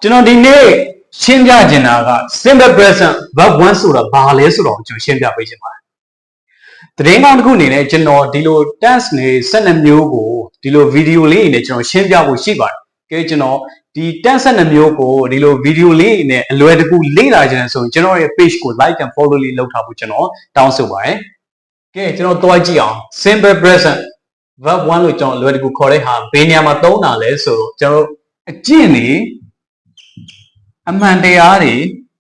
ကျွန်တော်ဒီနေ့ရှင်းပြချင်တာက simple present verb 1ဆိုတာဘာလဲဆိုတော့ကျွန်တော်ရှင်းပြပေးချင်ပါတယ်။သတင်းကောင်းတစ်ခုအနေနဲ့ကျွန်တော်ဒီလို task တွေ12မျိုးကိုဒီလို video လေးနဲ့ကျွန်တော်ရှင်းပြဖို့ရှိပါတယ်။ကဲကျွန်တော်ဒီ task 12မျိုးကိုဒီလို video လေးနဲ့အလွယ်တကူလေ့လာချင်တယ်ဆိုရင်ကျွန်တော်ရဲ့ page ကို like and follow လေးလုပ်ထားဖို့ကျွန်တော်တောင်းဆိုပါတယ်။ကဲကျွန်တော်တွားကြည့်အောင် simple present verb 1လို့ကျွန်တော်အလွယ်တကူခေါ်တဲ့ဟာဘယ်နေရာမှာသုံးတာလဲဆိုတော့ကျွန်တော်အကျင့်နေအမှန်တရားတွေ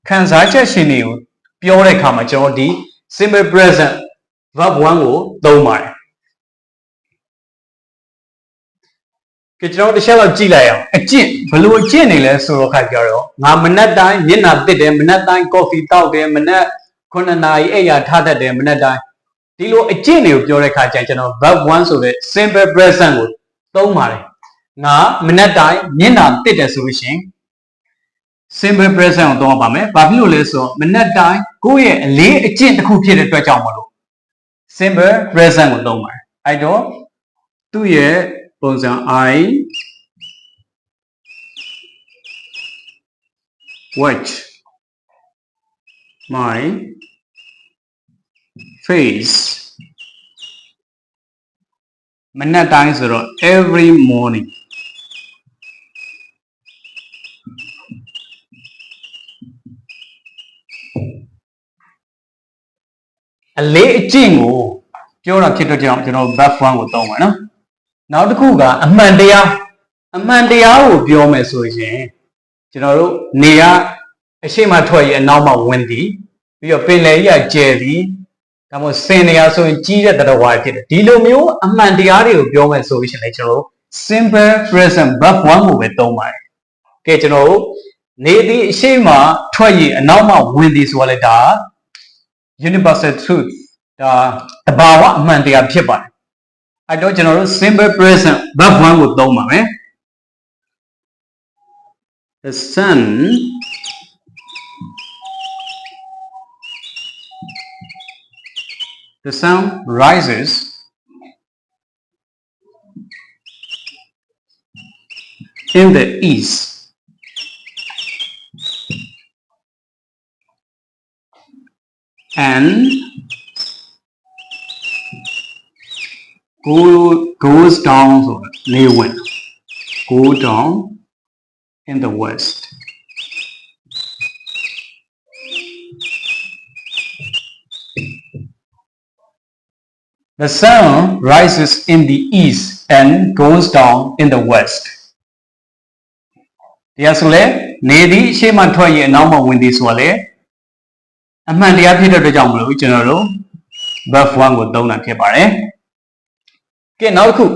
ခံစားချက်ရှင်တွေကိုပြောတဲ့အခါမှာကျွန်တော်ဒီ simple present verb 1ကိုသုံးပါတယ်။ကျွန်တော်တစ်ချက်တော့ကြည့်လိုက်အောင်အကျင့်ဘယ်လိုအကျင့်နေလဲဆိုတော့ခါကြတော့ငါမနက်တိုင်းမျက်နှာတစ်တယ်မနက်တိုင်း coffee တောက်တယ်မနက်9နာရီအိပ်ရာထတတ်တယ်မနက်တိုင်းဒီလိုအကျင့်တွေကိုပြောတဲ့အခါကျရင်ကျွန်တော် verb 1ဆိုတဲ့ simple present ကိုသုံးပါတယ်။ငါမနက်တိုင်းမျက်နှာတစ်တယ်ဆိုလို့ရှိရင် simple present ကိုသုံးပါမယ်။ဘာဖြစ်လို့လဲဆိုတော့မနက်တိုင်းကိုယ့်ရဲ့အလေးအကျင့်တစ်ခုဖြစ်တဲ့အတွက်ကြောင့်မလို့ simple present ကိုသုံးပါတယ်။အဲ့တော့သူ့ရဲ့ပုံစံ I watch my face မနက်တိုင်းဆိုတော့ every morningအလေးအကျင့်ကိုပြောတာဖြစ်တော့ကြောင့်ကျွန်တော် verb 1ကိုသုံးပါနော်နောက်တစ်ခုကအမှန်တရားကိုပြောမယ်ဆိုရင်ကျွန်တော်တို့နေရအရှိမထွက်ရအနောက်မှာဝင်သည်ပြီးတော့ပင်လယ်ကြီးကကျယ်သည်ဒါမှမဟုတ်စင်နေရဆိုရင်ကြီးတဲ့တရဝါဖြစ်တယ်ဒီလိုမျိုးအမှန်တရားတွေကိုပြောမယ်ဆိုရင်လည်းကျွန်တော်တို့ simple present verb 1ကိုပဲသုံးပါတယ်ကဲကျွန်တော်တို့နေသည်အရှိမထွက်ရအနောက်မှာဝင်သည်ဆိုတာလည်းဒါuniversal truth ဒါတဘာဝအမှန်တရားဖြစ်ပါတယ်အဲ့တော့ကျွန်တော်တို့ simple present verb 1ကိုသုံးပါမယ် the sun rises in the east and goes down so go down in the west the sun rises in the east and goes down in the west တရားဆိုလဲနေသည်ရှေ့မှထွက်ရင်အနောက်မှဝင်သည်ဆိုလဲအမှန်တရားဖြစ်တဲ့အတွက်ကြောင့်မလို့ကျွန်တော်တို့ verb 1ကိုသုံးတာဖြစ်ပါတယ်ကဲနောက်တစ်ခု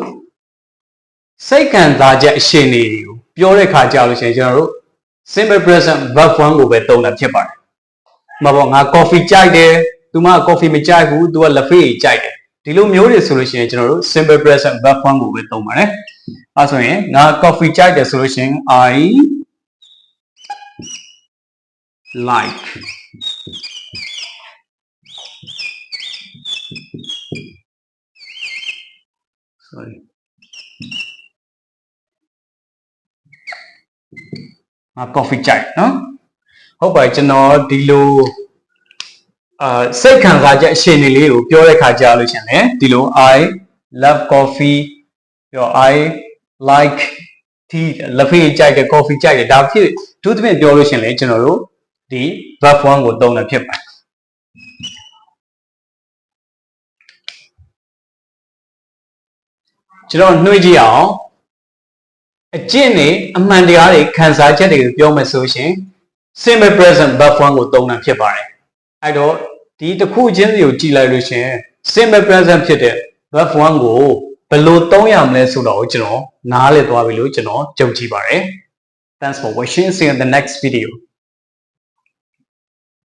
စိတ်ခံစားချက်အရှင်တွေကိုပြောတဲ့ခါကြလို့ရှိရင်ကျွန်တော်တို့ simple present verb 1ကိုပဲသုံးတာဖြစ်ပါတယ်။မဟုတ်ငါ coffee ကြိုက်တယ်သူမ coffee မကြိုက်ဘူးသူကလက်ဖေးကြိုက်တယ်ဒီလိုမျိုးတွေဆိုလို့ရှိရင်ကျွန်တော်တို့ simple present verb 1ကိုပဲသုံးပါတယ်။အဲဆိုရင်ငါ coffee ကြိုက်တယ်ဆိုလို့ရှိရင် I like sorry ငါ coffee ကြိုက်နော်ဟုတ်ပါကျွန်တော်ဒီလိုစိတ်ခံစားချက်အရှင်တွေလေးကိုပြောတဲ့ခါကြာလို့ရှင်လေဒီလို I love coffee ပြီးတော့ I like tea လက်ဖေးကြိုက်တယ် coffee ကြိုက်တယ်ဒါဖြစ်သူသဖြင့်ပြောလို့ရှင်လေကျွန်တော်တို့ဒီ verb 1ကိုသုံးတာဖြစ်ပါတယ်ကျွန်တော်နှွှေးကြည့်အောင်အကျင့်တွေအမှန်တရားတွေခံစားချက်တွေကိုပြောမယ်ဆိုရှင် simple present verb 1ကိုသုံးတာဖြစ်ပါတယ်အဲ့တော့ဒီတစ်ခုချင်းစီကိုကြည့်လိုက်လို့ရှင် simple present ဖြစ်တဲ့ verb 1ကိုဘယ်လိုသုံးရမလဲဆိုတော့ကျွန်တော်နားလည်သွားပြီလို့ကျွန်တော်ကြုံကြည့်ပါတယ် Thanks for watching see you in the next video